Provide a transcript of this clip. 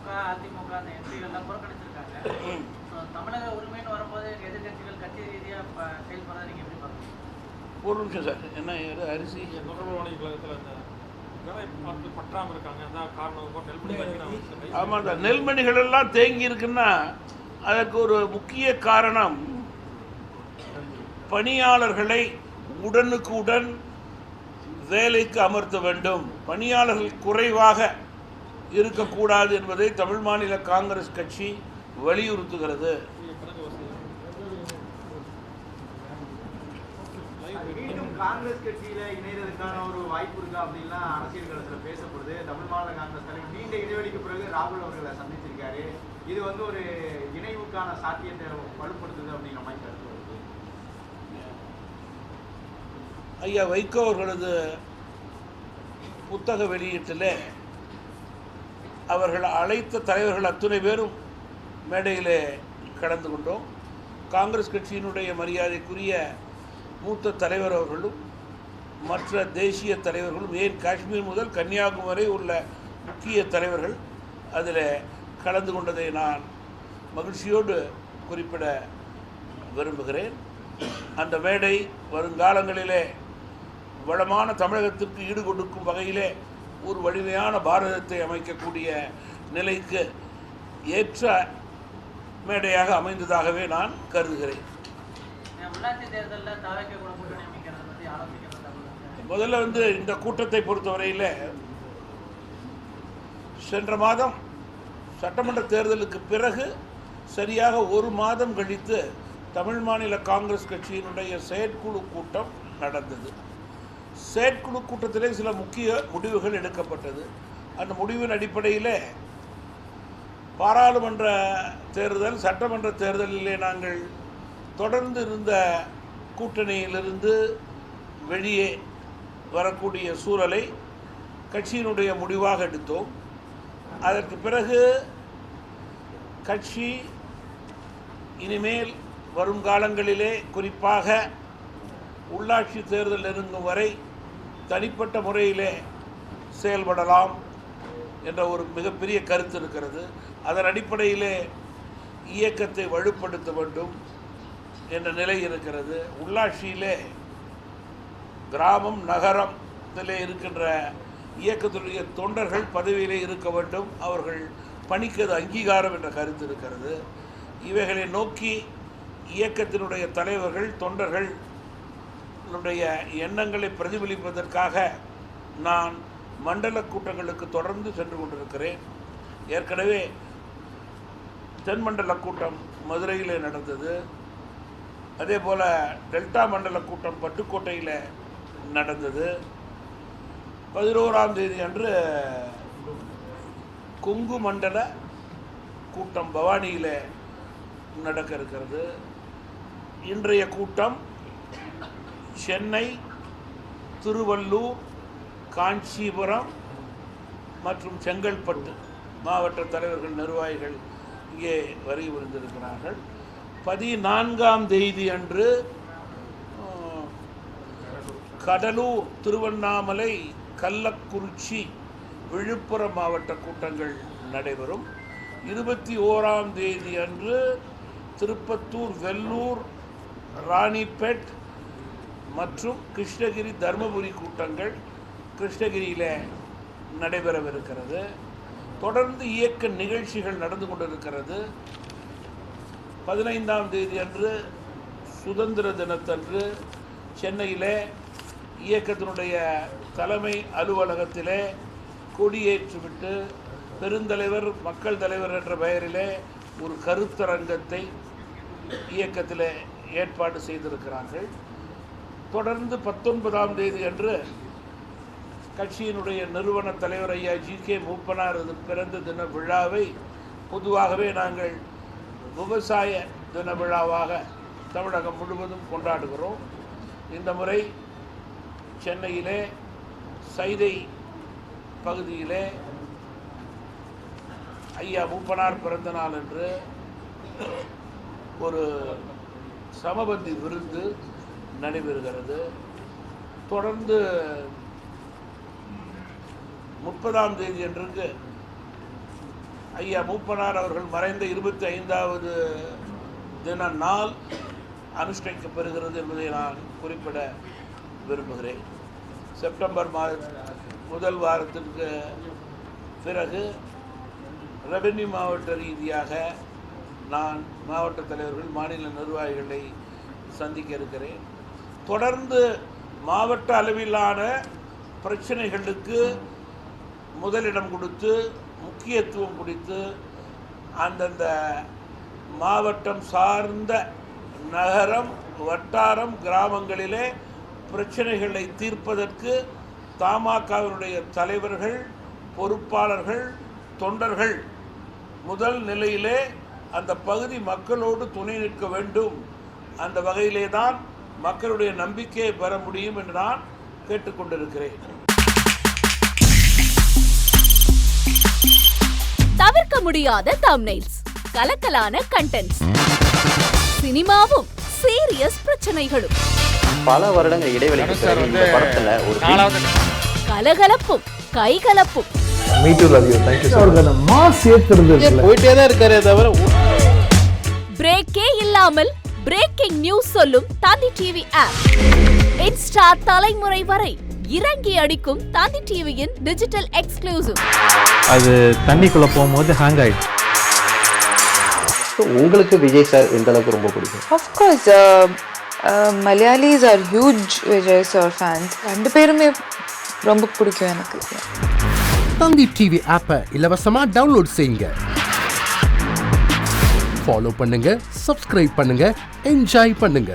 திமுக, அதிமுக அந்த எம்பிகள்லாம் புறக்கணிச்சிருக்காங்க. தமிழக உரிமைன்னு வரும்போது எதிர்கட்சிகள் கட்சி ரீதியாக செயல்படுறதை நீங்கள் எப்படி பார்க்குறீங்க? ஒரு நிமிஷம் சார், என்ன அரிசி நுகர்வோர் வாணிப கழகத்தில் அந்த வேலை பார்த்து பற்றாமல் இருக்காங்க, அதான் காரணம். நெல்மணி ஆமாம் சார், நெல்மணிகள் எல்லாம் தேங்கி இருக்குன்னா அதற்கு ஒரு முக்கிய காரணம் பணியாளர்களை உடனுக்கு உடன் வேலைக்கு அமர்த்த வேண்டும், பணியாளர்கள் குறைவாக இருக்கக்கூடாது என்பதை தமிழ் மாநில காங்கிரஸ் கட்சி வலியுறுத்துகிறது. மீண்டும் காங்கிரஸ் கட்சியில இணையதற்கான ஒரு வாய்ப்பு இருக்கா அப்படின்னா அரசியல் களத்தில் பேசப்படுது. தமிழ் மாநில காங்கிரஸ் தலைவர் நீண்ட இடைவெளிக்கு பிறகு ராகுல் அவர்களை சந்திச்சிருக்காரு. இது ஒரு இணைவுக்கான சாத்தியத்தை வலுப்படுத்துது அப்படிங்கிற மாதிரி கருத்து வருது. ஐயா வைகோ அவர்களது புத்தக வெளியீட்டில் அவர்கள் அழைத்த தலைவர்கள் அத்துணை பேரும் மேடையிலே கலந்து கொண்டோம். காங்கிரஸ் கட்சியினுடைய மரியாதைக்குரிய மூத்த தலைவர் அவர்களும் மற்ற தேசிய தலைவர்களும், ஏன் காஷ்மீர் முதல் கன்னியாகுமரி உள்ள முக்கிய தலைவர்கள் அதில் கலந்து கொண்டதை நான் மகிழ்ச்சியோடு குறிப்பிட விரும்புகிறேன். அந்த மேடை வருங்காலங்களிலே வளமான தமிழகத்திற்கு ஈடு கொடுக்கும் வகையிலே ஒரு வலிமையான பாரதத்தை அமைக்கக்கூடிய நிலைக்கு ஏற்ற மேடையாக அமைந்ததாகவே நான் கருதுகிறேன். முதல்ல இந்த கூட்டத்தை பொறுத்தவரையில் சென்ற மாதம் சட்டமன்ற தேர்தலுக்கு பிறகு சரியாக ஒரு மாதம் கழித்து தமிழ் மாநில காங்கிரஸ் கட்சியினுடைய செயற்குழு கூட்டம் நடந்தது. செயற்குழு கூட்டத்திலே சில முக்கிய முடிவுகள் எடுக்கப்பட்டது. அந்த முடிவின் அடிப்படையில் பாராளுமன்ற தேர்தல், சட்டமன்ற தேர்தலிலே நாங்கள் தொடர்ந்து இருந்த கூட்டணியிலிருந்து வெளியே வரக்கூடிய சூழலை கட்சியினுடைய முடிவாக எடுத்தோம். அதற்கு பிறகு கட்சி இனிமேல் வரும் காலங்களிலே குறிப்பாக உள்ளாட்சி தேர்தல் நெருங்கும் வரை தனிப்பட்ட முறையிலே செயல்படலாம் என்ற ஒரு மிகப்பெரிய கருத்து இருக்கிறது. அதன் அடிப்படையிலே இயக்கத்தை வலுப்படுத்த வேண்டும் என்ற நிலை இருக்கிறது. உள்ளாட்சியிலே கிராமம் நகரத்திலே இருக்கின்ற இயக்கத்துடைய தொண்டர்கள் பதவியிலே இருக்க வேண்டும், அவர்கள் பணிக்கு அது அங்கீகாரம் என்ற கருத்து இருக்கிறது. இவைகளை நோக்கி இயக்கத்தினுடைய தலைவர்கள் தொண்டர்கள் எண்ணங்களை பிரதிபலிப்பதற்காக நான் மண்டல கூட்டங்களுக்கு தொடர்ந்து சென்று கொண்டிருக்கிறேன். ஏற்கனவே தென்மண்டல கூட்டம் மதுரையில் நடந்தது. அதே போல் டெல்டா மண்டல கூட்டம் பட்டுக்கோட்டையில் நடந்தது. 11ஆம் தேதி அன்று கொங்கு மண்டல கூட்டம் பவானியில் நடக்க இருக்கிறது. இன்றைய கூட்டம் சென்னை, திருவள்ளூர், காஞ்சிபுரம் மற்றும் செங்கல்பட்டு மாவட்ட தலைவர்கள் நிர்வாகிகள் இங்கே வருகை புரிந்திருக்கிறார்கள். 14ஆம் தேதி அன்று கடலூர், திருவண்ணாமலை, கள்ளக்குறிச்சி, விழுப்புரம் மாவட்ட கூட்டங்கள் நடைபெறும். 21ஆம் தேதி அன்று திருப்பத்தூர், வெல்லூர், ராணிப்பேட் மற்றும் கிருஷ்ணகிரி, தர்மபுரி கூட்டங்கள் கிருஷ்ணகிரியில் நடைபெறவிருக்கிறது. தொடர்ந்து இயக்க நிகழ்ச்சிகள் நடந்து கொண்டிருக்கிறது. 15ஆம் தேதி அன்று சுதந்திர தினத்தன்று சென்னையிலே இயக்கத்தினுடைய தலைமை அலுவலகத்திலே கொடியேற்றிவிட்டு பெருந்தலைவர், மக்கள் தலைவர் என்ற பெயரிலே ஒரு கருத்தரங்கத்தை இயக்கத்தில் ஏற்பாடு செய்திருக்கிறார்கள். தொடர்ந்து 19ஆம் தேதி அன்று கட்சியினுடைய நிறுவன தலைவர் ஐயா ஜி.கே. மூப்பனார் பிறந்த தின விழாவை பொதுவாகவே நாங்கள் விவசாய தின விழாவாக தமிழகம் முழுவதும் கொண்டாடுகிறோம். இந்த முறை சென்னையிலே சைதை பகுதியிலே ஐயா மூப்பனார் பிறந்த நாள் என்று ஒரு சமபந்தி விருந்து நடைபெறுகிறது. தொடர்ந்து 30ஆம் தேதி அன்றைக்கு ஐயா மூப்பனார் அவர்கள் மறைந்த 25வது தின நாள் அனுஷ்டிக்கப்பெறுகிறது என்பதை நான் குறிப்பிட விரும்புகிறேன். செப்டம்பர் முதல் வாரத்திற்கு பிறகு ரெவென்யூ மாவட்ட ரீதியாக நான் மாவட்ட தலைவர்கள், மாநில நிர்வாகிகளை சந்திக்க இருக்கிறேன். தொடர்ந்து மாவட்ட அளவிலான பிரச்சனைகளுக்கு முதலிடம் கொடுத்து முக்கியத்துவம் கொடுத்து அந்தந்த மாவட்டம் சார்ந்த நகரம், வட்டாரம், கிராமங்களிலே பிரச்சனைகளை தீர்ப்பதற்கு தமாகவினுடைய தலைவர்கள், பொறுப்பாளர்கள், தொண்டர்கள் முதல் நிலையிலே அந்த பகுதி மக்களோடு துணை நிற்க வேண்டும். அந்த வகையிலே தான் மக்களுடைய நம்பிக்கையை பெற முடியும் என்று நான் கேட்டுக்கொண்டிருக்கிறேன். தவிர்க்க முடியாத தம்ப்நெயில்ஸ், கலக்கலான கண்டென்ட்ஸ், சினிமாவும் சீரியஸ் பிரச்சனைகளும், பல வருடங்கள் இடைவெளிக்கு பிறகு இந்த படத்துல ஒரு கலகலப்பும் கைகலப்பும், போயிட்டே தான் இருக்காரே தவிர பிரேக்கே இல்லாமல் பிரேக்கிங் நியூஸ் சொல்லும் தந்தி டிவி ஆப். இன்ஸ்டா தலைமுறை வரை இறங்கி அடிக்கும் தந்தி டிவியின் டிஜிட்டல் எக்ஸ்க்ளூசிவ். அது தண்ணிக்குள்ள போகும்போது ஹேங் ஆயிடுச்சு. உங்களுக்கு விஜய் சார் எந்த அளவுக்கு ரொம்ப பிடிக்கும்? Of course, Malayalis are huge Vijay sir fans. ரெண்டு பேருமே ரொம்ப பிடிக்கும் எனக்கு. தந்தி டிவி ஆப்பை இலவசமா டவுன்லோட் செய்யுங்க. ஃபாலோ பண்ணுங்க, சப்ஸ்கிரைப் பண்ணுங்க, என்ஜாய் பண்ணுங்க.